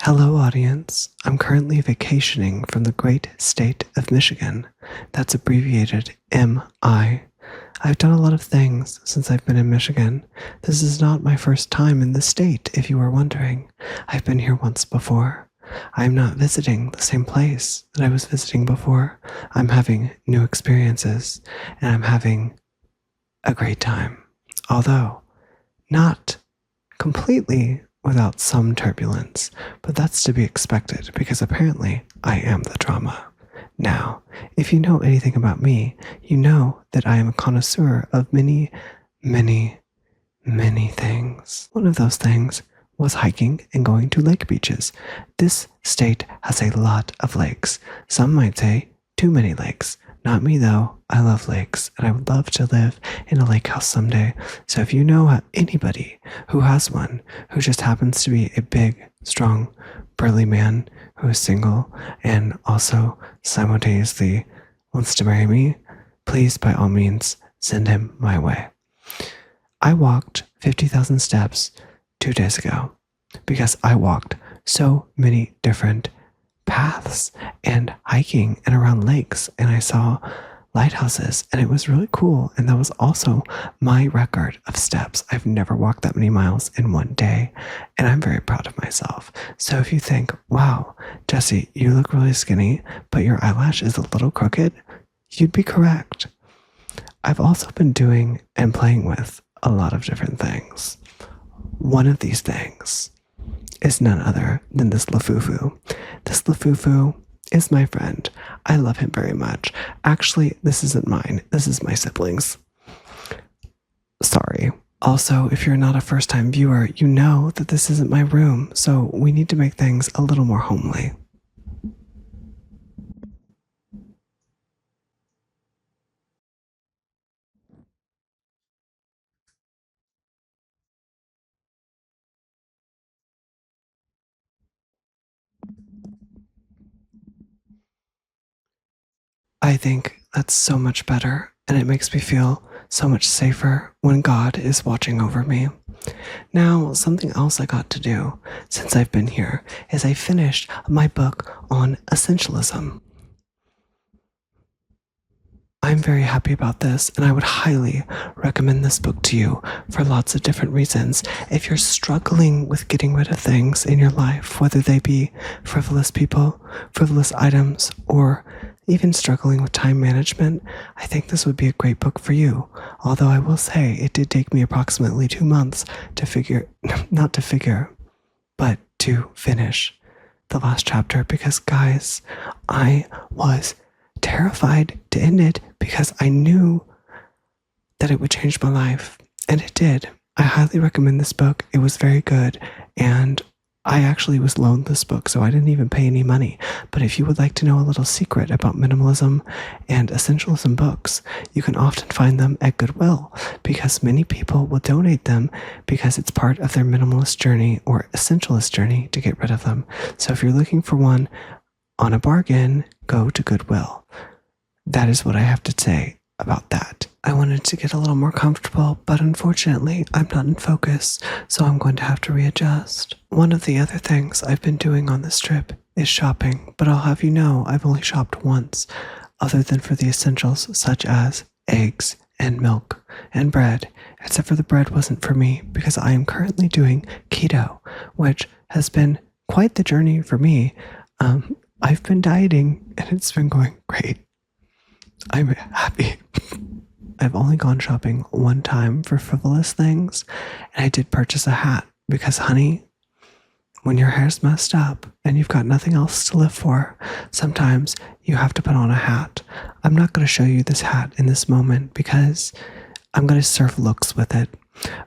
Hello, audience. I'm currently vacationing from the great state of Michigan. That's abbreviated MI. I've done a lot of things since I've been in Michigan. This is not my first time in the state, if you were wondering. I've been here once before. I'm not visiting the same place that I was visiting before. I'm having new experiences, and I'm having a great time. Although, not completely without some turbulence, but that's to be expected because apparently I am the drama. Now, if you know anything about me, you know that I am a connoisseur of many, many, many things. One of those things was hiking and going to lake beaches. This state has a lot of lakes. Some might say too many lakes. Not me though. I love lakes and I would love to live in a lake house someday. So if you know anybody who has one, who just happens to be a big, strong, burly man who is single and also simultaneously wants to marry me, please by all means send him my way. I walked 50,000 steps 2 days ago because I walked so many different paths and hiking and around lakes, and I saw lighthouses, and it was really cool. And that was also my record of steps. I've never walked that many miles in one day, and I'm very proud of myself. So if you think, wow, Jesse, you look really skinny, but your eyelash is a little crooked, you'd be correct. I've also been doing and playing with a lot of different things. One of these things is none other than this Lafufu. This Lafufu is my friend. I love him very much. Actually, this isn't mine. This is my siblings. Sorry. Also, if you're not a first-time viewer, you know that this isn't my room, so we need to make things a little more homely. I think that's so much better, and it makes me feel so much safer when God is watching over me. Now, something else I got to do since I've been here is I finished my book on essentialism. I'm very happy about this, and I would highly recommend this book to you for lots of different reasons. If you're struggling with getting rid of things in your life, whether they be frivolous people, frivolous items, or even struggling with time management, I think this would be a great book for you. Although I will say it did take me approximately 2 months but to finish the last chapter because, guys, I was terrified to end it because I knew that it would change my life, and it did. I highly recommend this book. It was very good, and I actually was loaned this book, so I didn't even pay any money. But if you would like to know a little secret about minimalism and essentialism books, you can often find them at Goodwill because many people will donate them because it's part of their minimalist journey or essentialist journey to get rid of them. So if you're looking for one on a bargain, go to Goodwill. That is what I have to say about that. I wanted to get a little more comfortable, but unfortunately, I'm not in focus, so I'm going to have to readjust. One of the other things I've been doing on this trip is shopping, but I'll have you know I've only shopped once, other than for the essentials such as eggs and milk and bread, except for the bread wasn't for me because I am currently doing keto, which has been quite the journey for me. I've been dieting and it's been going great. I'm happy. I've only gone shopping one time for frivolous things, and I did purchase a hat because, honey, when your hair's messed up and you've got nothing else to live for, sometimes you have to put on a hat. I'm not going to show you this hat in this moment because I'm going to serve looks with it,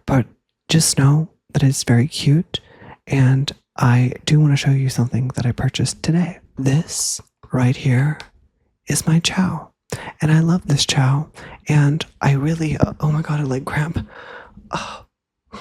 but just know that it's very cute, and I do want to show you something that I purchased today. This right here is my chow. And I love this chow, and I really, oh my god, I leg cramp. Oh,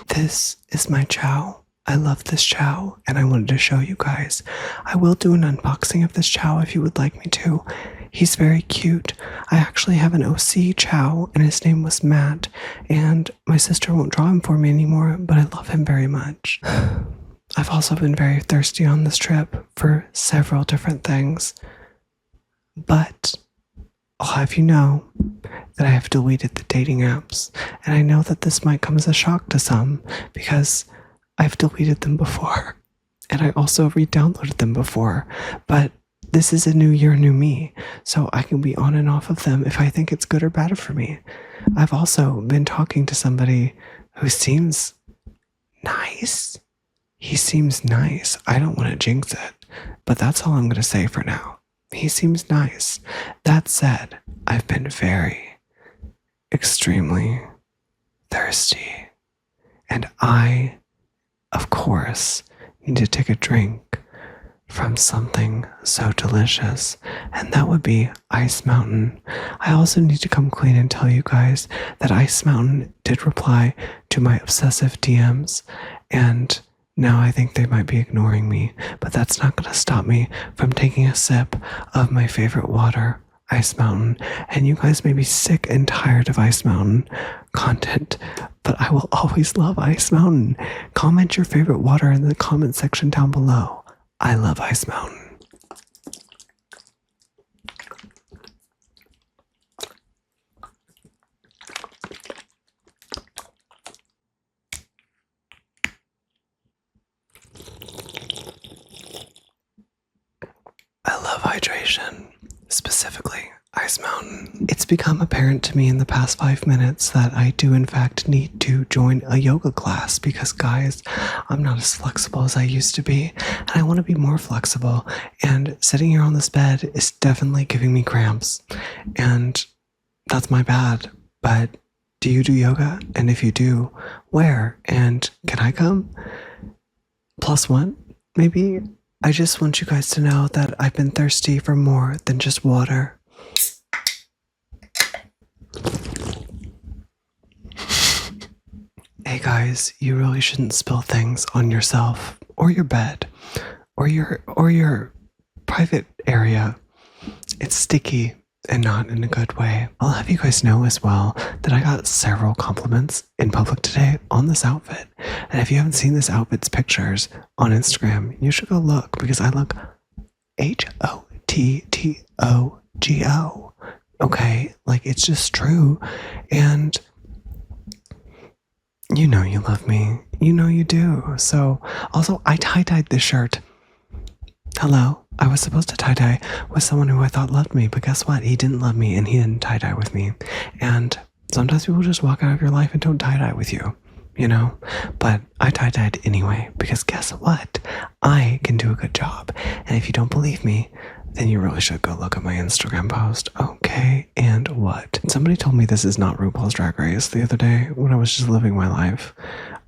this is my chow. I love this chow, and I wanted to show you guys. I will do an unboxing of this chow if you would like me to. He's very cute. I actually have an OC chow, and his name was Matt, and my sister won't draw him for me anymore, but I love him very much. I've also been very thirsty on this trip for several different things. But I'll have you know that I have deleted the dating apps. And I know that this might come as a shock to some because I've deleted them before. And I also re-downloaded them before. But this is a new year, new me. So I can be on and off of them if I think it's good or bad for me. I've also been talking to somebody who seems nice. He seems nice. I don't want to jinx it, but that's all I'm going to say for now. He seems nice. That said, I've been very, extremely thirsty. And I, of course, need to take a drink from something so delicious, and that would be Ice Mountain. I also need to come clean and tell you guys that Ice Mountain did reply to my obsessive DMs, and now I think they might be ignoring me, but that's not going to stop me from taking a sip of my favorite water, Ice Mountain. And you guys may be sick and tired of Ice Mountain content, but I will always love Ice Mountain. Comment your favorite water in the comment section down below. I love Ice Mountain. I love hydration, specifically Ice Mountain. It's become apparent to me in the past 5 minutes that I do in fact need to join a yoga class because guys, I'm not as flexible as I used to be and I want to be more flexible, and sitting here on this bed is definitely giving me cramps and that's my bad. But do you do yoga? And if you do, where? And can I come? +1, maybe? I just want you guys to know that I've been thirsty for more than just water. Hey guys, you really shouldn't spill things on yourself or your bed or your private area. It's sticky and not in a good way. I'll have you guys know as well that I got several compliments in public today on this outfit. And if you haven't seen this outfit's pictures on Instagram, you should go look because I look HOTTOGO. Okay, like it's just true. And you know you love me. You know you do. So also I tie-dyed this shirt. Hello. I was supposed to tie-dye with someone who I thought loved me, but guess what? He didn't love me and he didn't tie-dye with me. And sometimes people just walk out of your life and don't tie-dye with you, you know? But I tie-dyed anyway, because guess what? I can do a good job. And if you don't believe me, then you really should go look at my Instagram post. Okay, and what? Somebody told me this is not RuPaul's Drag Race the other day when I was just living my life.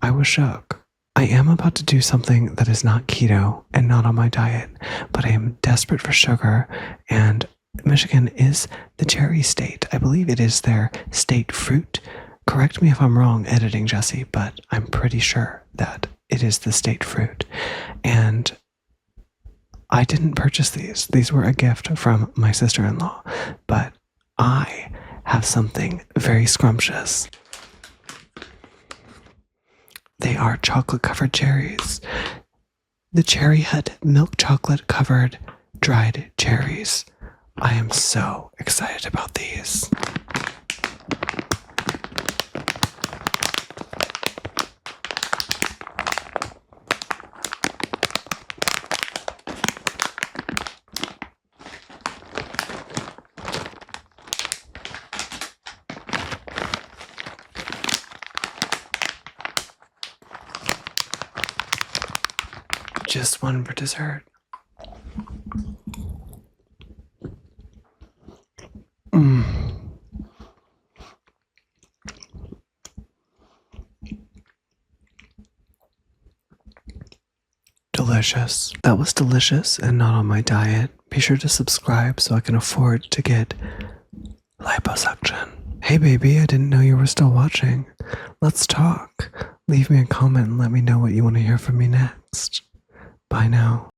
I was shook. I am about to do something that is not keto and not on my diet, but I am desperate for sugar, and Michigan is the cherry state. I believe it is their state fruit. Correct me if I'm wrong, editing Jesse, but I'm pretty sure that it is the state fruit. And I didn't purchase these. These were a gift from my sister-in-law, but I have something very scrumptious. They are chocolate-covered cherries. The Cherry Hut milk chocolate-covered dried cherries. I am so excited about these. Just one for dessert. Delicious. That was delicious and not on my diet. Be sure to subscribe so I can afford to get liposuction. Hey baby, I didn't know you were still watching. Let's talk. Leave me a comment and let me know what you want to hear from me next. Bye now.